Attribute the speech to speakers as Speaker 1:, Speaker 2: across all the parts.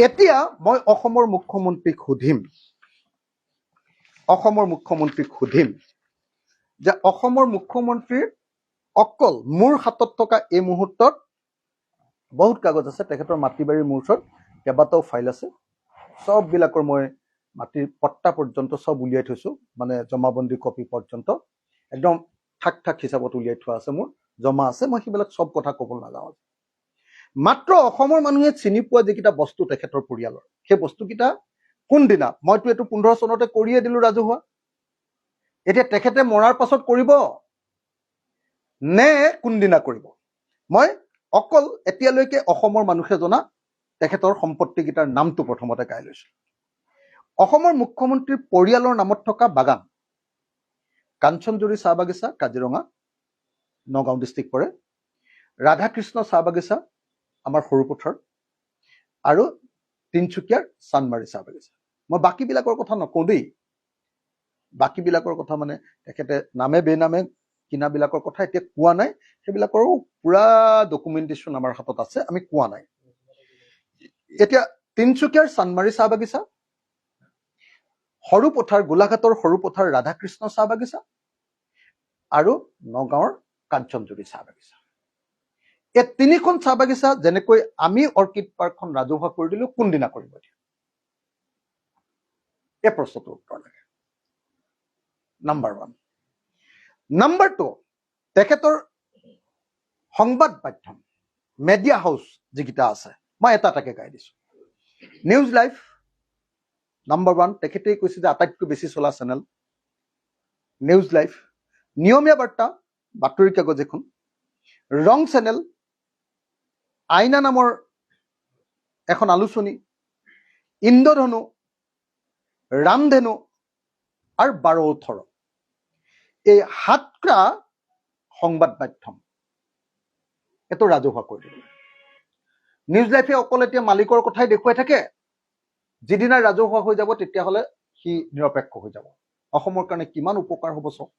Speaker 1: এতিয়া মই অসমৰ মুখ্যমন্ত্ৰীক সুধিম যে অসমৰ মুখ্যমন্ত্ৰীৰ অকল মোৰ হাতত থকা এই মুহূৰ্তত বহুত কাগজ আছে, তেখেতৰ মাটি বাৰীৰ মোৰ ওচৰত কেইবাটাও ফাইল আছে, সববিলাকৰ মই মাটিৰ পট্টা পৰ্যন্ত সব উলিয়াই থৈছো, মানে জমাবন্দী কপি পৰ্যন্ত একদম ঠাক ঠাক হিচাপত উলিয়াই থোৱা আছে, মোৰ জমা আছে, মই সেইবিলাক সব কথা ক'ব নাযাওঁ। মাত্ৰ অসমৰ মানুহে চিনি পোৱা যিকেইটা বস্তু তেখেতৰ পৰিয়ালৰ, সেই বস্তুকেইটা কোনদিনা, মইতো এইটো 15 চনতে কৰিয়ে দিলো ৰাজহুৱা, এতিয়া তেখেতে মৰাৰ পাছত কৰিব নে কোনদিনা কৰিব, মই অকল এতিয়ালৈকে অসমৰ মানুহে জনা তেখেতৰ সম্পত্তিকেইটাৰ নামটো প্ৰথমতে গাই লৈছো। অসমৰ মুখ্যমন্ত্ৰীৰ পৰিয়ালৰ নামত থকা বাগান কাঞ্চনজুৰি চাহ বাগিচা, কাজিৰঙা, নগাঁও ডিষ্ট্ৰিক্ট পৰে, ৰাধাকৃষ্ণ চাহ বাগিচা আমাৰ সৰুপথাৰ, আৰু তিনচুকীয়াৰ চানমাৰী চাহ বাগিচা। মই বাকীবিলাকৰ কথা নকওঁ দেই, বাকীবিলাকৰ কথা মানে তেখেতে নামে বেনামে কিনাবিলাকৰ কথা এতিয়া কোৱা নাই, সেইবিলাকৰো পুৰা ডকুমেণ্টেশ্যন আমাৰ হাতত আছে, আমি কোৱা নাই। এতিয়া তিনচুকীয়াৰ চানমাৰী চাহ বাগিচা, সৰুপথাৰ গোলাঘাটৰ সৰুপথাৰ ৰাধাকৃষ্ণ চাহ বাগিচা, আৰু নগাঁৱৰ কাঞ্চনজুৰি চাহ বাগিচা। এই তিনিখন চাহ বাগিচা যেনেকৈ আমি অৰ্কিড পাৰ্কখন ৰাজহুৱা কৰি দিলো, কোনদিনা কৰিব এতিয়া, এই প্ৰশ্নটোৰ উত্তৰ লাগে। নাম্বাৰ 1। নাম্বাৰ 2, তেখেতৰ সংবাদ মাধ্যম মেডিয়া হাউচ যিকেইটা আছে, মই এটা এটাকে গাই দিছো। নিউজ লাইভ নাম্বাৰ 1, তেখেতেই কৈছে যে আটাইতকৈ বেছি চলা চেনেল নিউজ লাইভ। নিয়মীয়া বাৰ্তা বাতৰি কাগজ এখন, ৰং চেনেল, আইনা নামৰ এখন আলোচনী, ইন্দ্ৰধনু, ৰামধেনু আৰু 12-18, এই 7টা সংবাদ মাধ্যম এইটো ৰাজহুৱা কৰি দিলে। নিউজ লাইফে অকল এতিয়া মালিকৰ কথাই দেখুৱাই থাকে, যিদিনা ৰাজহুৱা হৈ যাব তেতিয়াহ'লে সি নিৰপেক্ষ হৈ যাব। অসমৰ কাৰণে কিমান উপকাৰ হ'ব চাওক,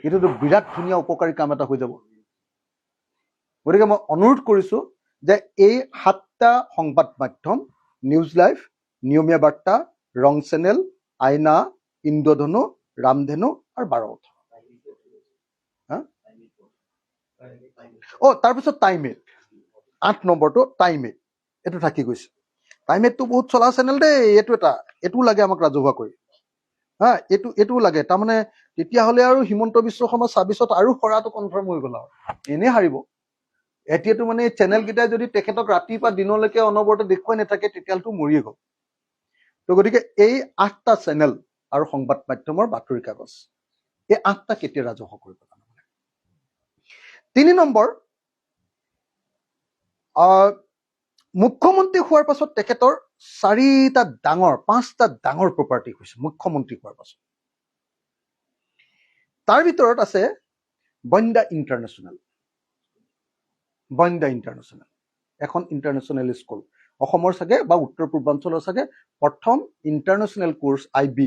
Speaker 1: এইটোতো বিৰাট ধুনীয়া উপকাৰী কাম এটা হৈ যাব। গতিকে মই অনুৰোধ কৰিছো যে এই 7টা সংবাদ মাধ্যম, নিউজ লাইভ, নিয়মীয়া বাৰ্তা, ৰং চেনেল, আইনা, ইন্দ্ৰধনু, ৰামধেনু আৰু 12-18, তাৰপিছত টাইম 8 নম্বৰটো টাইম 8, এইটো থাকি গৈছে। টাইম 8টো বহুত চলা চেনেল দেই, এইটোও লাগে আমাক ৰাজহুৱা কৰি, এইটোও লাগে। তাৰমানে তেতিয়াহ'লে আৰু হিমন্ত বিশ্ব শৰ্মা 26ত আৰু হৰাটো কনফাৰ্ম হৈ গ'ল, আৰু এনেই হাৰিব। এতিয়াতো মানে চেনেলকেইটাই যদি তেখেতক ৰাতিপুৱা দিনলৈকে অনবৰতে দেখুৱাই নাথাকে, তেতিয়াহ'লেতো মৰিয়ে গ'ল। তো গতিকে এই 8টা চেনেল আৰু সংবাদ মাধ্যমৰ বাতৰি কাগজ, এই 8টা কেতিয়া ৰাজহুৱা কৰিব। 3 নম্বৰ, মুখ্যমন্ত্ৰী হোৱাৰ পাছত তেখেতৰ 5টা ডাঙৰ প্ৰপাৰ্টি হৈছে মুখ্যমন্ত্ৰী হোৱাৰ পাছত। তাৰ ভিতৰত আছে বন্দা ইণ্টাৰনেশ্যনেল, এখন ইণ্টাৰনেশ্যনেল স্কুল, অসমৰ চাগে বা উত্তৰ পূৰ্বাঞ্চলৰ চাগে প্ৰথম ইণ্টাৰনেশ্যনেল কোৰ্চ IB,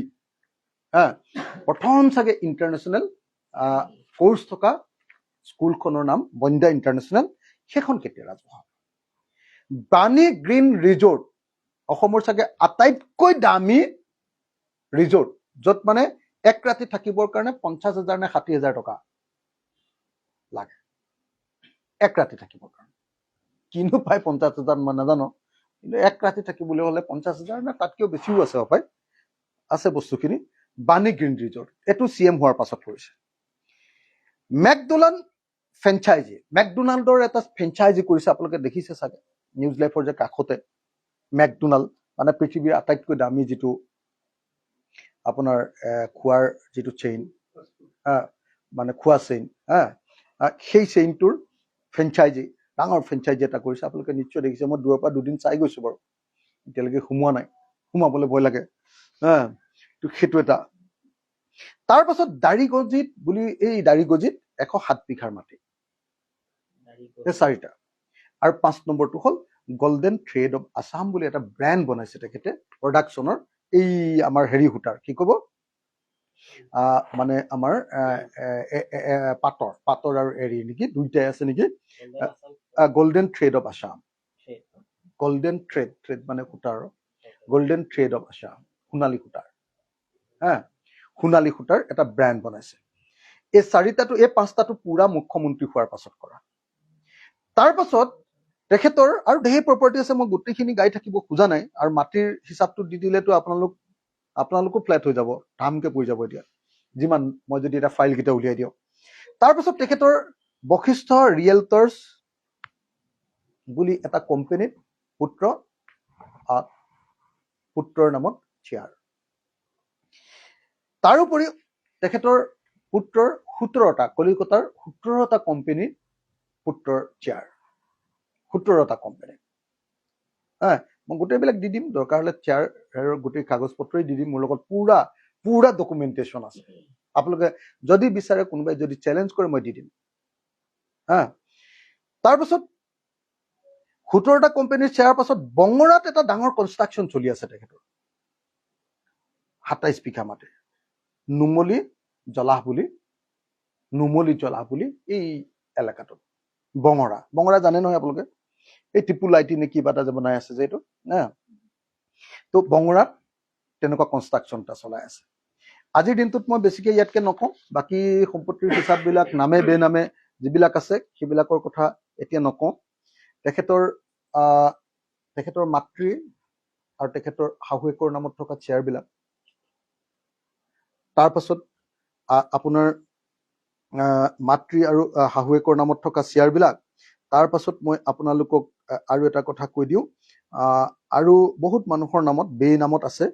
Speaker 1: প্ৰথম চাগে ইণ্টাৰনেশ্যনেল কোৰ্চ থকা স্কুলখনৰ নাম বন্দা ইণ্টাৰনেশ্যনেল, সেইখন কেতিয়া ৰাজহুৱা। বাণী গ্ৰীণ ৰিজৰ্ট, অসমৰ চাগে আটাইতকৈ দামী ৰিজৰ্ট, য'ত মানে এক ৰাতি থাকিবৰ কাৰণে 50,000 নে 60,000 টকা লাগে, এক ৰাতি থাকিবৰ কাৰণে। কিনো পায় 50,000 মই নাজানো, কিন্তু এক ৰাতি থাকিবলৈ হ'লে 50,000 নে তাতকেও বেছিও আছে হপায়, আছে বস্তুখিনি। বাণী গ্ৰীণ ৰিজৰ্ট, এইটো CM হোৱাৰ পাছত কৰিছে। মেকডোনাল্ডৰ এটা ফ্ৰেঞ্চাইজি কৰিছে, আপোনালোকে দেখিছে চাগে নিউজ লাইফৰ যে কাষতে মেকডোনাল্ড, মানে পৃথিৱীৰ আটাইতকৈ দামী যিটো আপোনাৰ খোৱাৰ যিটো চেইন, মানে খোৱা চেইন, সেই চেইনটোৰ ফ্ৰেঞ্চাইজি, ডাঙৰ ফ্ৰেঞ্চাইজি এটা কৰিছে। আপোনালোকে নিশ্চয় দেখিছে, মই দূৰৰ পৰা দুদিন চাই গৈছো বাৰু, এতিয়ালৈকে সোমোৱা নাই, সোমাবলৈ ভয় লাগে, তো সেইটো এটা। তাৰ পাছত দাৰিগজিত বুলি, এই দাৰিগজিত 107 বিঘাৰ মাটি, এই 4টা। আৰু 5 নম্বৰটো হ'ল গল্ডেন থ্ৰেড অফ আছাম বুলি এটা ব্ৰেণ্ড বনাইছে তেখেতে প্ৰডাকশ্যনৰ, এই আমাৰ হেৰি সূতাৰ, কি ক'ব, মানে আমাৰ পাটৰ আৰু এৰী নেকি, দুইটাই আছে নেকি, golden thread of Assam, golden thread মানে সূতাৰ গোল্ডেন থ্ৰেড অফ আছাম, সোণালী সূতাৰ সোণালী সূতাৰ এটা ব্ৰেণ্ড বনাইছে। এই চাৰিটাটো এই পাঁচটাটো পুৰা মুখ্যমন্ত্ৰী হোৱাৰ পাছত কৰা। তাৰ পাছত তেখেতৰ আৰু ঢেৰ প্ৰপাৰ্টি আছে, মই গোটেইখিনি গাই থাকিব খোজা নাই, আৰু মাটিৰ হিচাপটো দি দিলেতো আপোনালোকো ফ্লেট হৈ যাব, ধামকে পৰি যাব এতিয়া, যিমান মই যদি এটা ফাইল কেইটা উলিয়াই দিওঁ। তাৰপাছত তেখেতৰ বশিষ্ঠ ৰিয়েলটৰ্ছ বুলি এটা কোম্পানীত পুত্ৰৰ নামত শ্বেয়াৰ। তাৰোপৰি তেখেতৰ পুত্ৰৰ 17টা কলিকতাৰ 17টা কোম্পানীৰ পুত্ৰৰ শ্বেয়াৰ, 17টা কোম্পানী। মই গোটেইবিলাক দি দিম, দৰকাৰ হ'লে শ্বেয়াৰৰ গোটেই কাগজ পত্ৰই দি দিম, মোৰ লগত পুৰা ডকুমেণ্টেশ্যন আছে। আপোনালোকে যদি বিচাৰে, কোনোবাই যদি চেলেঞ্জ কৰে, মই দি দিম। তাৰপাছত 17টা কোম্পানীৰ শ্বেয়াৰৰ পাছত বঙৰাত এটা ডাঙৰ কনষ্ট্ৰাকশ্যন চলি আছে তেখেতৰ, 27 বিঘা মাটি, নুমলী জলাহ বুলি এই এলেকাটোত। বঙৰা জানে নহয় আপোনালোকে, এই টিপু লাইটি নে কিবা এটা যে বনাই আছে যে এইটো, তো বঙৰাত তেনেকুৱা কনষ্ট্ৰাকশ্যন এটা চলাই আছে। আজিৰ দিনটোত মই বেছিকে ইয়াতকে নকওঁ, বাকী সম্পত্তিৰ হিচাপবিলাক নামে বেনামে যিবিলাক আছে সেইবিলাকৰ কথা এতিয়া নকওঁ। তেখেতৰ মাতৃ আৰু তেখেতৰ শাহুৱেকৰ নামত থকা শ্বেয়াৰবিলাক, তাৰপাছত আপোনাৰ মাতৃ আৰু শাহুৱেকৰ নামত থকা শ্বেয়াৰবিলাক, তাৰপাছত মই আপোনালোকক আৰু এটা কথা কৈ দিওঁ, আৰু বহুত মানুহৰ নামত নামত আছে,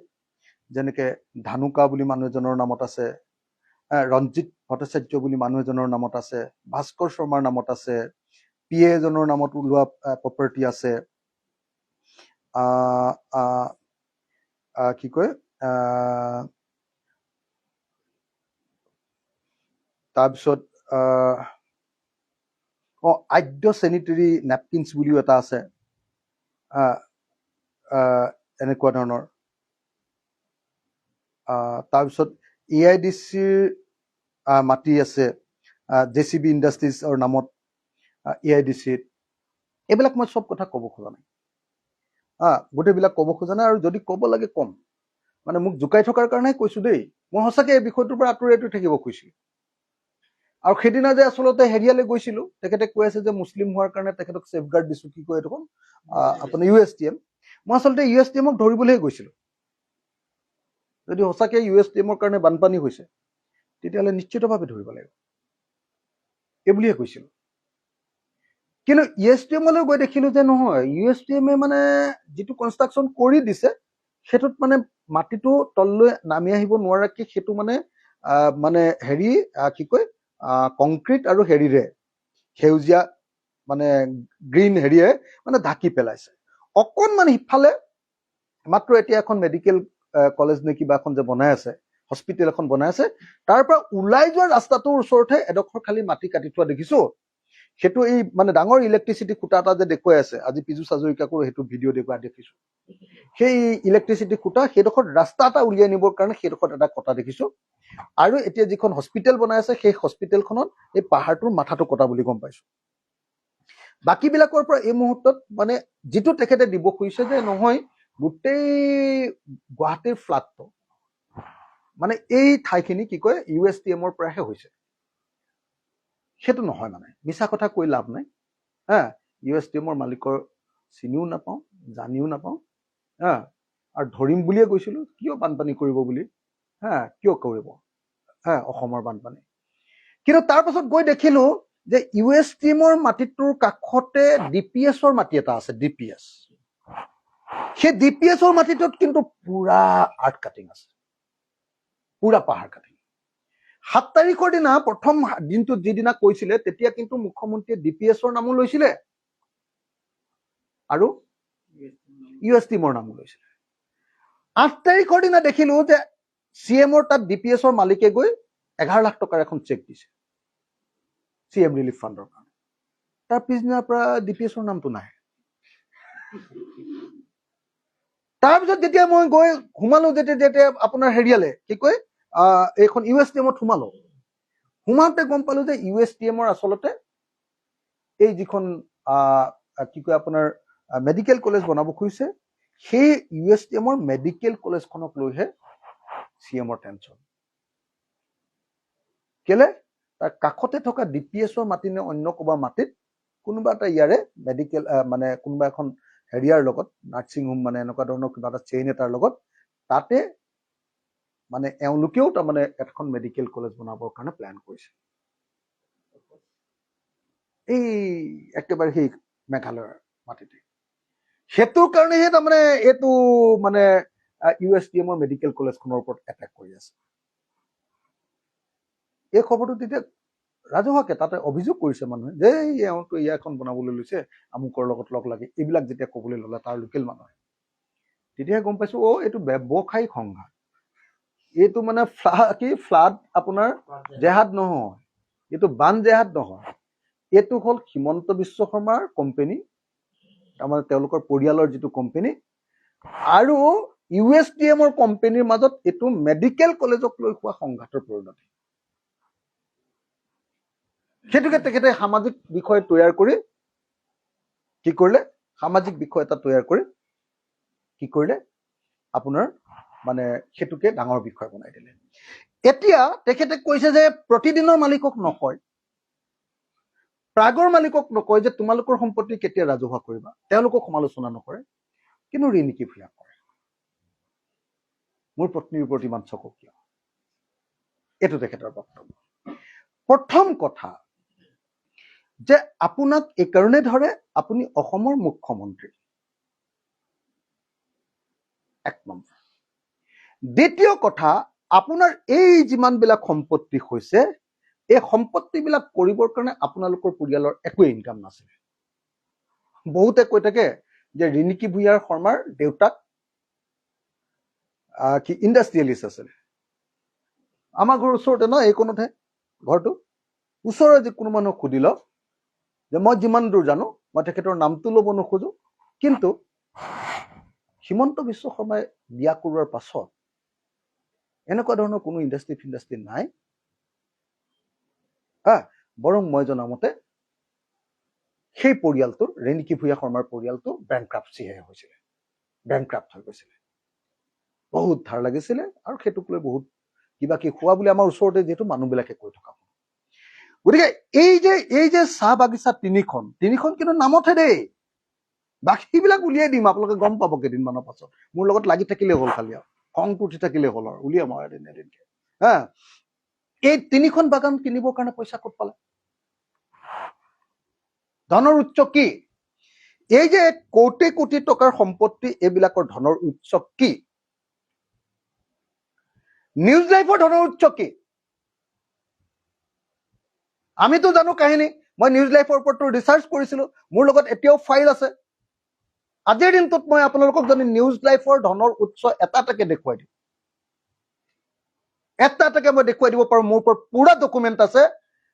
Speaker 1: যেনেকে ধানুকা বুলি মানুহ এজনৰ নামত আছে, ৰঞ্জিত ভট্টাচাৰ্য বুলি মানুহ এজনৰ নামত আছে, ভাস্কৰ শৰ্মাৰ নামত আছে, PA এজনৰ নামত ওলোৱা প্ৰপাৰ্টি আছে, কি কয় তাৰপিছত আদ্য চেনিটেৰী নেপকিনছ বুলিও এটা আছে, এনেকুৱা ধৰণৰ। তাৰপিছত AIDCৰ মাটি আছে, JCB ইণ্ডাষ্ট্ৰিজৰ নামত AIDCত। এইবিলাক মই চব কথা ক'ব খোজা নাই, গোটেইবিলাক ক'ব খোজা নাই, আৰু যদি ক'ব লাগে কম, মানে মোক জোকাই থকাৰ কাৰণে কৈছো দেই, মই সঁচাকে এই বিষয়টোৰ পৰা আঁতৰি থাকিব খুজিছিলো। আৰু সেইদিনা যে আচলতে হেৰিয়ালৈ গৈছিলো, তেখেতে কৈ আছে যে মুছলিম হোৱাৰ কাৰণে তেখেতক ছেফগাৰ্ড দিছো, কি কয় এইটো আপোনাৰ USTM। মই আচলতে USTMক ধৰিবলৈহে গৈছিলো। যদি সঁচাকে USTMৰ কাৰণে বানপানী হৈছে, তেতিয়াহ'লে নিশ্চিতভাৱে ধৰিব লাগিব, এই বুলিয়ে কৈছিলো। কিন্তু USTMলৈ গৈ দেখিলো যে নহয়, USTMে মানে যিটো কনষ্ট্ৰাকশ্যন কৰি দিছে, সেইটোত মানে মাটিটো তললৈ নামি আহিব নোৱাৰাকে সেইটো মানে হেৰি কি কয় কংক্ৰিট আৰু হেৰিৰে, সেউজীয়া মানে গ্ৰীণ হেৰিয়ে মানে ঢাকি পেলাইছে। অকণমান সিফালে মাত্ৰ এতিয়া এখন মেডিকেল কলেজ নে কিবা এখন যে বনাই আছে, হস্পিটেল এখন বনাই আছে, তাৰ পৰা ওলাই যোৱা ৰাস্তাটোৰ ওচৰতে এডোখৰ খালি মাটি কাটি থোৱা দেখিছো। সেইটো এই মানে ডাঙৰ ইলেক্ট্ৰিচিটি খুঁটা এটা যে দেখুৱাই আছে, আজি পীযুষ হাজৰিকাকো সেইটো ভিডিঅ' দেখুৱাই দেখিছো। সেই ইলেক্ট্ৰিচিটি খুঁটা সেইডোখৰ ৰাস্তা এটা উলিয়াই নিবৰ কাৰণে সেইডোখৰত এটা কটা দেখিছো। আৰু এতিয়া যিখন হস্পিটেল বনাই আছে, সেই হস্পিটেলখনত এই পাহাৰটোৰ মাথাটো কটা বুলি গম পাইছো। বাকীবিলাকৰ পৰা এই মুহূৰ্তত মানে যিটো তেখেতে দিব খুজিছে যে নহয়, গোটেই গুৱাহাটীৰ ফ্লাডটো মানে এই ঠাইখিনি কি কয় USTMৰ পৰাহে হৈছে, সেইটো নহয়। মানে মিছা কথা কৈ লাভ নাই। USTMৰ মালিকৰ চিনিও নাপাওঁ, জানিও নাপাওঁ, আৰু ধৰিম বুলিয়ে গৈছিলো, কিয় বানপানী কৰিব বুলি, কিয় কৰিব অসমৰ বানপানী। কিন্তু তাৰ পাছত গৈ দেখিলো যে USTMৰ মাটিটোৰ কাষতে DPSৰ মাটি এটা আছে, DPS। সেই DPSৰ মাটিটোত কিন্তু পুৰা আৰ্ট কাটিং আছে, পুৰা পাহাৰ কাটিং। 7 তাৰিখৰ দিনা প্ৰথম দিনটোত যিদিনা কৈছিলে, তেতিয়া কিন্তু মুখ্যমন্ত্ৰীয়ে DPSৰ নামো লৈছিলে আৰু USTMৰ নামো লৈছিলে। 8 তাৰিখৰ দিনা দেখিলো যে CMৰ তাত DPSৰ মালিকে গৈ 11 লাখ টকাৰ এখন চেক দিছে CM ৰিলিফ ফাণ্ডৰ কাৰণে। তাৰ পিছদিনাৰ পৰা DPSৰ নামটো নাহে। তাৰপিছত যেতিয়া মই গৈ সোমালো, যেতিয়া আপোনাৰ হেৰিয়ালে কি কয় এইখন USTMত সোমাওতে গম পালো যে USTMৰ আচলতে এই যিখন কি কয় আপোনাৰ মেডিকেল কলেজ বনাব খুজিছে, সেই USTMৰ মেডিকেল কলেজখনক লৈহে CMৰ টেনচন। কেলে তাৰ কাষতে থকা DPSৰ মাটি নে অন্য ক'বা মাটিত কোনোবা এটা ইয়াৰে মেডিকেল মানে কোনোবা এখন হেৰিয়াৰ লগত নাৰ্ছিং হোম মানে এনেকুৱা ধৰণৰ কিবা এটা চেইন এটাৰ লগত তাতে মানে এওঁলোকেও তাৰমানে এখন মেডিকেল কলেজ বনাবৰ কাৰণে প্লেন কৰিছে। এই একেবাৰে সেই মেঘালয়ৰ মাটিতে। সেইটোৰ কাৰণেহে তাৰমানে এইটো মানে USTMৰ মেডিকেল কলেজখনৰ ওপৰত এটেক কৰি আছে। এই খবৰটো তেতিয়া ৰাজহুৱাকে তাতে অভিযোগ কৰিছে মানুহে যে এওঁটো ইয়াখন বনাবলৈ লৈছে আমুকৰ লগত লগ লাগি, এইবিলাক যেতিয়া ক'বলৈ ল'লে তাৰ লোকেল মানুহে, তেতিয়াহে গম পাইছো এইটো ব্যৱসায়িক সংঘাত। এইটো মানে ফ্লাড আপোনাৰ জেহাদ নহয়, এইটো বান জেহাদ নহয়, এইটো হ'ল হিমন্ত বিশ্ব শৰ্মাৰ কোম্পেনী, তাৰমানে তেওঁলোকৰ পৰিয়ালৰ যিটো কোম্পেনী আৰু USTMৰ কোম্পেনীৰ মাজত এইটো মেডিকেল কলেজক লৈ হোৱা সংঘাতৰ পৰিণতি। সেইটোকে তেখেতে সামাজিক বিষয় তৈয়াৰ কৰি কি কৰিলে, সামাজিক বিষয় এটা তৈয়াৰ কৰি কি কৰিলে আপোনাৰ মানে সেইটোকে ডাঙৰ বিষয় বনাই দিলে। এতিয়া তেখেতে কৈছে যে প্ৰতিদিনৰ মালিকক নকয়, প্ৰাগৰ মালিকক নকয় যে তোমালোকৰ সম্পত্তি কেতিয়া ৰাজহুৱা কৰিবা, তেওঁলোকক সমালোচনা নকৰে, কিন্তু ৰিণিকী ভূঞাক কৰে। মোৰ পত্নীৰ ওপৰত ইমান চকু কিয়? এইটো তেখেতৰ বক্তব্য। প্ৰথম কথা যে আপোনাক এই কাৰণে ধৰে আপুনি অসমৰ মুখ্যমন্ত্ৰী, এক নম্বৰ। দ্বিতীয় কথা, আপোনাৰ এই যিমানবিলাক সম্পত্তি হৈছে এই সম্পত্তিবিলাক কৰিবৰ কাৰণে আপোনালোকৰ পৰিয়ালৰ একো ইনকাম নাছিলে। বহুতে কৈ থাকে যে ৰিণিকী ভূঞাৰ শৰ্মাৰ দেউতাক কি ইণ্ডাষ্ট্ৰিয়েলিষ্ট আছিলে। আমাৰ ঘৰৰ ওচৰতে ন, এইকণতহে ঘৰটো। ওচৰৰ যিকোনো মানুহক সুধি লওক, যে মই যিমান দূৰ জানো, মই তেখেতৰ নামটো ল'ব নোখোজো, কিন্তু হিমন্ত বিশ্ব শৰ্মাই বিয়া কৰোৱাৰ পাছত এনেকুৱা ধৰণৰ কোনো ইণ্ডাষ্ট্ৰি নাই। বৰং মই জনামতে সেই পৰিয়ালটোৰ, ৰিণিকী ভূঞা শৰ্মাৰ পৰিয়ালটো বেংক্ৰাপচিহে হৈছিলে, বেংক্ৰাপ্ট হৈ গৈছিলে, বহুত ধাৰ লাগিছিলে আৰু সেইটোক লৈ বহুত কিবা কি খোৱা বুলি আমাৰ ওচৰতে যিহেতু মানুহবিলাকে কৈ থকা। গতিকে এই যে চাহ বাগিচা তিনিখন কিন্তু নামতহে দেই, বাকীবিলাক উলিয়াই দিম, আপোনালোকে গম পাব কেইদিনমানৰ পাছত। মোৰ লগত লাগি থাকিলে হ'ল, খালি আৰু খংটো উঠি থাকিলে হ'ল আৰু উলিয়াম আৰু এদিনকে। এই তিনিখন বাগান কিনিবৰ কাৰণে পইচা ক'ত পালে? ধনৰ উৎস কি? এই যে কোটি কোটি টকাৰ সম্পত্তি, এইবিলাকৰ ধনৰ উৎস কি? নিউজ লাইফৰ ধনৰ উৎস কি? আমিতো জানো কাহিনী, মই নিউজ লাইফৰ ওপৰত ৰিচাৰ্চ কৰিছিলো, মোৰ লগত এতিয়াও ফাইল আছে। আজিৰ দিনটোত মই আপোনালোকক যদি নিউজ লাইফৰ ধনৰ উৎস এটা এটাকে দেখুৱাই দিওঁ, এটা এটাকে মই দেখুৱাই দিব পাৰো, মোৰ ওপৰত পুৰা ডকুমেণ্ট আছে।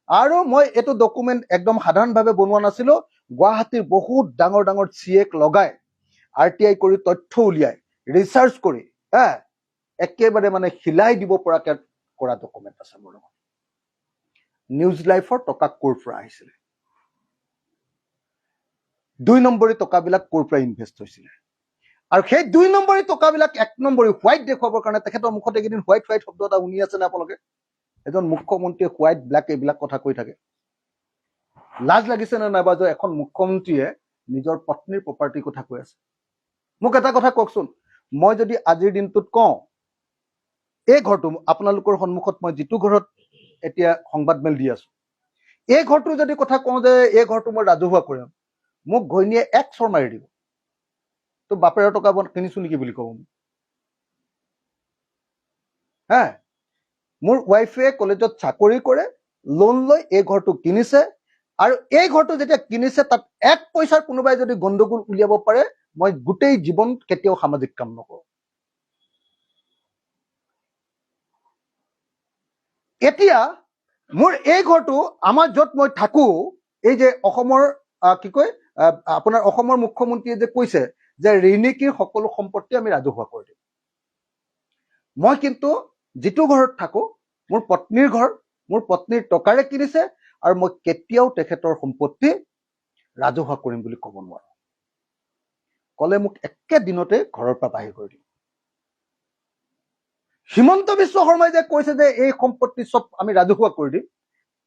Speaker 1: আৰু মই এইটো ডকুমেণ্ট একদম সাধাৰণভাৱে বনোৱা নাছিলো, গুৱাহাটীৰ বহুত ডাঙৰ ডাঙৰ CAক লগাই RTI কৰি তথ্য উলিয়াই ৰিচাৰ্চ কৰি একেবাৰে মানে হিলাই দিব পৰাকে কৰা ডকুমেণ্ট আছে মোৰ লগত। নিউজ লাইফৰ টকা ক'ৰ পৰা আহিছিলে, 2 নম্বৰী টকাবিলাক ক'ৰ পৰা ইনভেষ্ট হৈছিলে, আৰু সেই 2 নম্বৰী টকাবিলাক 1 নম্বৰী হোৱাইট দেখুৱাবৰ কাৰণে তেখেতৰ মুখত এইকেইদিন হোৱাইট শব্দ এটা শুনি আছে নে আপোনালোকে? এজন মুখ্যমন্ত্ৰীয়ে হোৱাইট ব্লেক এইবিলাক কথা কৈ থাকে। লাজ লাগিছে নে নাইবা যে এখন মুখ্যমন্ত্ৰীয়ে নিজৰ পত্নীৰ প্ৰপাৰ্টিৰ কথা কৈ আছে? মোক এটা কথা কওকচোন, মই যদি আজিৰ দিনটোত কওঁ, এই ঘৰটো আপোনালোকৰ সন্মুখত মই যিটো ঘৰত এতিয়া সংবাদ মেল দি আছো, এই ঘৰটো যদি কথা কওঁ যে এই ঘৰটো মই ৰাজহুৱা কৰিম, মোক ঘৈণীয়ে 1 চৰ মাৰি দিব। তো বাপেৰৰ টকা কিনিছো নেকি বুলি কব। মোৰ ৱাইফে কলেজত চাকৰি কৰে, লোন লৈ এই ঘৰটো কিনিছে, আৰু এই ঘৰটো যেতিয়া কিনিছে তাত 1 পইচাৰ কোনোবাই যদি গণ্ডগোল উলিয়াব পাৰে, মই গোটেই জীৱন কেতিয়াও সামাজিক কাম নকৰো। এতিয়া মোৰ এই ঘৰটো, আমাৰ য'ত মই থাকো, এই যে অসমৰ কি কয় আপোনাৰ অসমৰ মুখ্যমন্ত্ৰীয়ে যে কৈছে যে ৰিণিকীৰ সকলো সম্পত্তি আমি ৰাজহুৱা কৰি দিম, মই কিন্তু যিটো ঘৰত থাকো মোৰ পত্নীৰ ঘৰ, মোৰ পত্নীৰ টকাৰে কিনিছে, আৰু মই কেতিয়াও তেখেতৰ সম্পত্তি ৰাজহুৱা কৰিম বুলি ক'ব নোৱাৰো। ক'লে মোক একেদিনতে ঘৰৰ পৰা বাহিৰ কৰি দিম। হিমন্ত বিশ্ব শৰ্মাই যে কৈছে যে এই সম্পত্তি চব আমি ৰাজহুৱা কৰি দিম,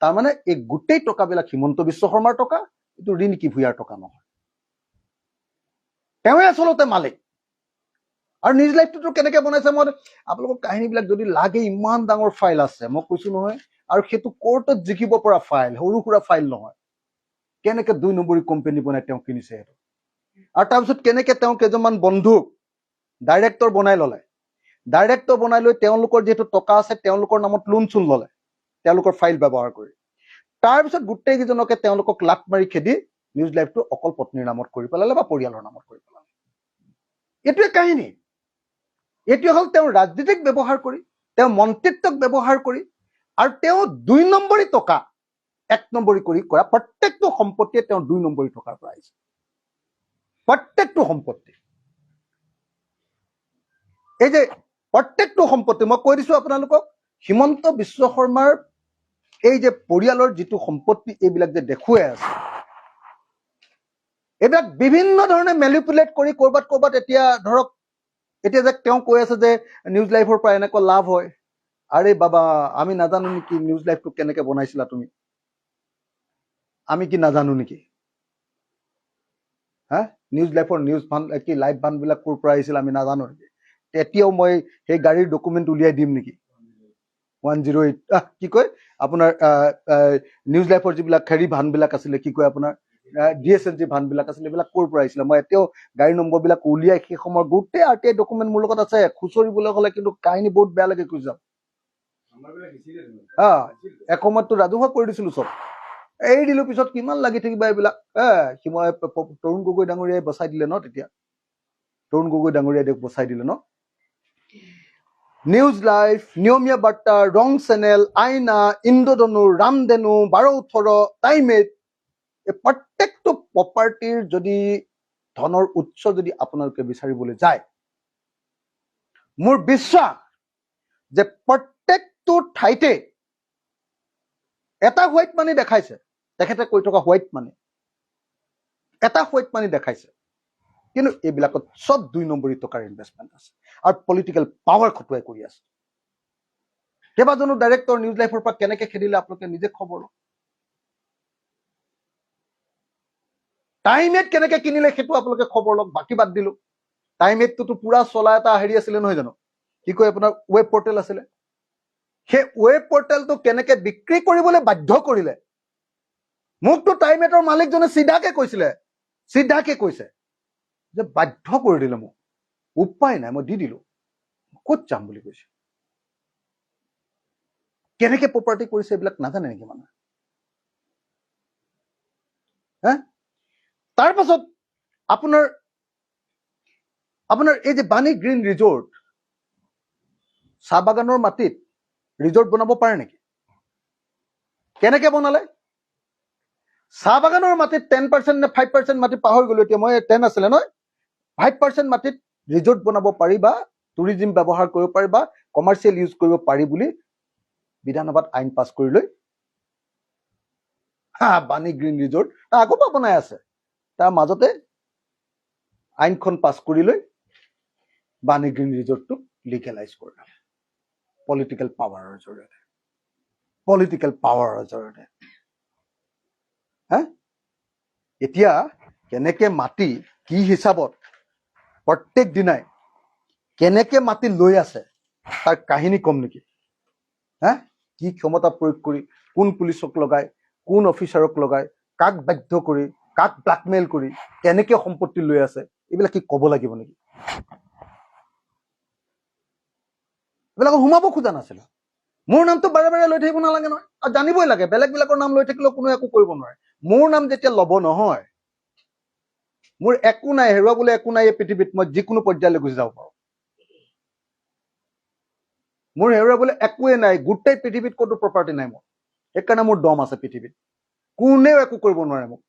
Speaker 1: তাৰমানে এই গোটেই টকাবিলাক হিমন্ত বিশ্ব শৰ্মাৰ টকা, এইটো ৰিণিকী ভূঞাৰ টকা নহয়। তেওঁৱে আচলতে মালিক। আৰু নিউজ লাইভটোতো কেনেকে বনাইছে, মই আপোনালোকৰ কাহিনীবিলাক যদি লাগে, ইমান ডাঙৰ ফাইল আছে, মই কৈছো নহয়। আৰু সেইটো কোৰ্টত জিকিব পৰা ফাইল, সৰু সুৰা ফাইল নহয়। কেনেকে 2 নম্বৰী কোম্পানী বনাই তেওঁ কিনিছে সেইটো, আৰু তাৰপিছত কেনেকে তেওঁ কেইজনমান বন্ধুক ডাইৰেক্টৰ বনাই ললে, ডাইৰেক্টৰ বনাই লৈ তেওঁলোকৰ যিহেতু টকা আছে তেওঁলোকৰ নামত লোন চোন ললে, তেওঁলোকৰ ফাইল ব্যৱহাৰ কৰি। তাৰপিছত গোটেইকেইজনকে তেওঁলোকক লাট মাৰি খেদি নিউজ লাইভটো অকল পত্নীৰ নামত কৰি পেলালে বা পৰিয়ালৰ নামত কৰি পেলালে। এইটোৱে কাহিনী। এইটোৱে হ'ল তেওঁ ৰাজনীতিক ব্যৱহাৰ কৰি, তেওঁ মন্ত্ৰিত্বক ব্যৱহাৰ কৰি, আৰু তেওঁ 2 নম্বৰী টকা 1 নম্বৰী কৰি কৰা প্ৰত্যেকটো সম্পত্তিয়ে তেওঁ 2 নম্বৰী টকাৰ পৰা আহিছে। প্ৰত্যেকটো সম্পত্তি, এই যে প্ৰত্যেকটো সম্পত্তি মই কৈ দিছো আপোনালোকক, হিমন্ত বিশ্ব শৰ্মাৰ এই যে পৰিয়ালৰ যিটো সম্পত্তি এইবিলাক যে দেখুৱাই আছে, এইবিলাক বিভিন্ন ধৰণে মেনিপুলেট কৰি কৰবাত এতিয়া ধৰক, এতিয়া যে তেওঁ কৈ আছে যে নিউজ লাইভৰ পৰা এনেকুৱা লাভ হয়। আৰে বাবা, আমি নাজানো নেকি নিউজ লাইভটো কেনেকে বনাইছিলা তুমি? আমি কি নাজানো নেকি? হা, নিউজ লাইভৰ নিউজ ভান কি লাইভ ভানবিলাক ক'ৰ পৰা আহিছিল আমি নাজানো নেকি? এতিয়াও মই সেই গাড়ীৰ ডকুমেণ্ট উলিয়াই দিম নেকি? 108 কি কয় আপোনাৰ নিউজ লাইভৰ যিবিলাক হেৰি ভানবিলাক আছিলে, কি কয় আপোনাৰ DSLG ভানবিলাক আছিলে, এইবিলাক ক'ৰ পৰা আহিছিলে? মই এতিয়াও গাড়ী নম্বৰবিলাক উলিয়াই সেই সময়ৰ গোটেই RTI ডকুমেণ্ট মোৰ লগত আছে। খুচৰিবলৈ হ'লে কিন্তু কাহিনী বহুত বেয়া লাগে কৈ যাম। এসময়ততো ৰাজহুৱা কৰি দিছিলো চব, এৰি দিলো, পিছত কিমান লাগি থাকিবা এইবিলাক। মই তৰুণ গগৈ ডাঙৰীয়াই বচাই দিলে ন, তেতিয়া তৰুণ গগৈ ডাঙৰীয়াই বচাই দিলে ন। নিউজ লাইভ, নিয়মীয়া বাৰ্তা, ৰং চেনেল, আইনা, ইন্দ্ৰধনু, ৰামধেনু, 12-18, টাইমেট, এই প্ৰত্যেকটো প্ৰপাৰ্টিৰ যদি ধনৰ উৎস যদি আপোনালোকে বিচাৰিবলৈ যায়, মোৰ বিশ্বাস যে প্ৰত্যেকটো ঠাইতে এটা হোৱাইট মানি দেখাইছে। তেখেতে কৈ থকা হোৱাইট মানি, এটা হোৱাইট মানি দেখাইছে, কিন্তু এইবিলাকত চব 2 নম্বৰী টকাৰ ইনভেষ্টমেণ্ট আছে আৰু পলিটিকেল পাৱাৰ খটুৱাই কৰি আছে। কেইবাজনো ডাইৰেক্টৰ নিউজ লাইভৰ পৰা কেনেকে খেদিলে আপোনালোকে নিজে খবৰ লওক। টাইমেট কেনেকে কিনিলে সেইটো আপোনালোকে খবৰ লওক, বাকী বাদ দিলো। টাইমেটটোতো পুৰা চলা এটা হেৰি আছিলে নহয় জানো, কি কয় আপোনাৰ ৱেব পৰ্টেল আছিলে। সেই ৱেব পৰ্টেলটো কেনেকে বিক্ৰী কৰিবলৈ বাধ্য কৰিলে, মোকতো টাইমেটৰ মালিকজনে চিধাকে কৈছে যে বাধ্য কৰি দিলে মোক, উপায় নাই, মই দি দিলো, ক'ত যাম বুলি কৈছে। কেনেকে প্ৰপাৰ্টি কৰিছে এইবিলাক নাজানে নেকি মানুহে? তাৰ পাছত আপোনাৰ এই যে বাণী গ্ৰীণ ৰিজৰ্ট, চাহ বাগানৰ মাটিত ৰিজৰ্ট বনাব পাৰে নেকি? কেনেকে বনালে? চাহ বাগানৰ মাটিত 10% নে 5% মাটি পাহৰি গলো এতিয়া, মই 10 আছিলে নহয়, 5% মাটিত ৰিজৰ্ট বনাব পাৰি বা টুৰিজিম ব্যৱহাৰ কৰিব পাৰি বা কমাৰ্চিয়েল ইউজ কৰিব পাৰি বুলি বিধানসভাত আইন পাছ কৰি লৈ বাণী গ্ৰীণ ৰিজৰ্ট আগৰ পৰা বনাই আছে, তাৰ মাজতে আইনখন পাছ কৰি লৈ বাণী গ্ৰীণ ৰিজৰ্টটোক লিগেলাইজ কৰিলে পলিটিকেল পাৱাৰৰ জৰিয়তে। এতিয়া কেনেকে মাটি কি হিচাপত প্ৰত্যেক দিনাই কেনেকে মাটি লৈ আছে তাৰ কাহিনী কম নেকি? কি ক্ষমতা প্ৰয়োগ কৰি, কোন পুলিচক লগাই, কোন অফিচাৰক লগাই, কাক বাধ্য কৰি, কাক ব্লাকমেইল কৰি কেনেকে সম্পত্তি লৈ আছে, এইবিলাক কি ক'ব লাগিব নেকি? এইবিলাকত সোমাব খোজা নাছিল। মোৰ নামটো বাৰে বাৰে লৈ থাকিব নালাগে নহয়, আৰু জানিবই লাগে বেলেগ বিলাকৰ নাম লৈ থাকিলেও কোনো একো কৰিব নোৱাৰে। মোৰ নাম যেতিয়া ল'ব নহয়, মোৰ একো নাই, হেৰুৱাবলৈ একো নাই এই পৃথিৱীত, মই যিকোনো পৰ্যায়লৈ গুচি যাব পাৰো। মোৰ হেৰুৱাবলৈ একোৱে নাই, গোটেই পৃথিৱীত ক'তো প্ৰপাৰ্টি নাই মোৰ, সেইকাৰণে মোৰ দম আছে পৃথিৱীত, কোনেও একো কৰিব নোৱাৰে মোক।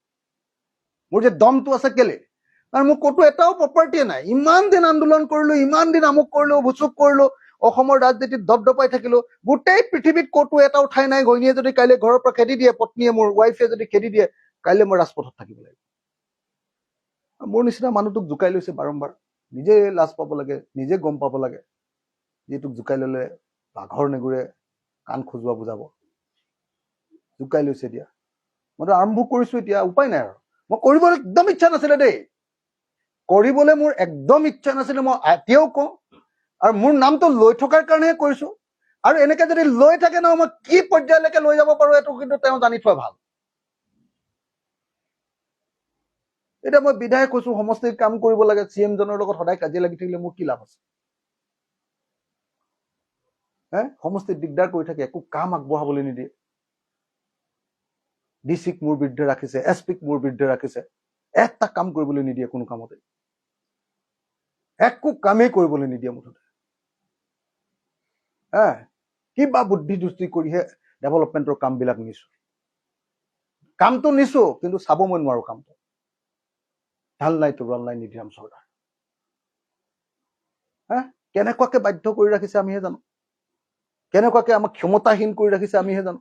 Speaker 1: মোৰ যে দমটো আছে কেলে, কাৰণ মোৰ ক'তো এটাও প্ৰপাৰ্টিয়ে নাই। ইমান দিন আন্দোলন কৰিলো, ইমান দিন আমুক কৰিলো, ভুচুক কৰিলো, অসমৰ ৰাজনীতিত দপদপাই থাকিলো, গোটেই পৃথিৱীত ক'তো এটাও ঠাই নাই। ঘৈণীয়ে যদি কাইলৈ ঘৰৰ পৰা খেদি দিয়ে, পত্নীয়ে মোৰ ৱাইফে যদি খেদি দিয়ে, কাইলৈ মই ৰাজপথত থাকিব লাগিব। মোৰ নিচিনা মানুহটোক জোকাই লৈছে বাৰম্বাৰ নিজে লাজ পাব লাগে নিজে গম পাব লাগে যিটোক জোকাই ল'লে বাঘৰ নেগুৰে কাণ খজুৱা বুজাব জোকাই লৈছে এতিয়া মইতো আৰম্ভ কৰিছো এতিয়া উপায় নাই আৰু মই কৰিবলৈ একদম ইচ্ছা নাছিলে দেই কৰিবলৈ মোৰ একদম ইচ্ছা নাছিলে মই এতিয়াও কওঁ আৰু মোৰ নামটো লৈ থকাৰ কাৰণেহে কৰিছো আৰু এনেকে যদি লৈ থাকে নহয় মই কি পৰ্যায়লৈকে লৈ যাব পাৰো এইটো কিন্তু তেওঁ জানি থোৱা ভাল এতিয়া মই বিধায়ক কৈছো সমষ্টিত কাম কৰিব লাগে CM জনৰ লগত সদায় কাজিয়া লাগি থাকিলে মোৰ কি লাভ আছে সমষ্টিত দিগদাৰ কৰি থাকে একো কাম আগবঢ়াবলৈ নিদিয়ে ডিচিক মোৰ বিৰুদ্ধে ৰাখিছে SPক মোৰ বিৰুদ্ধে ৰাখিছে এটা কাম কৰিবলৈ নিদিয়ে কোনো কামতে একো কামেই কৰিবলৈ নিদিয়ে মুঠতে কিবা বুদ্ধি দৃষ্টি কৰিহে ডেভেলপমেণ্টৰ কামবিলাক নিছো কামটো নিছো কিন্তু চাব মই নোৱাৰো কামটো ঢাল নাই তোৰাল নাই নিধিৰাম চৰ্দাৰ কেনেকুৱাকে বাধ্য কৰি ৰাখিছে আমিহে জানো কেনেকুৱাকে আমাক ক্ষমতাহীন কৰি ৰাখিছে আমিহে জানো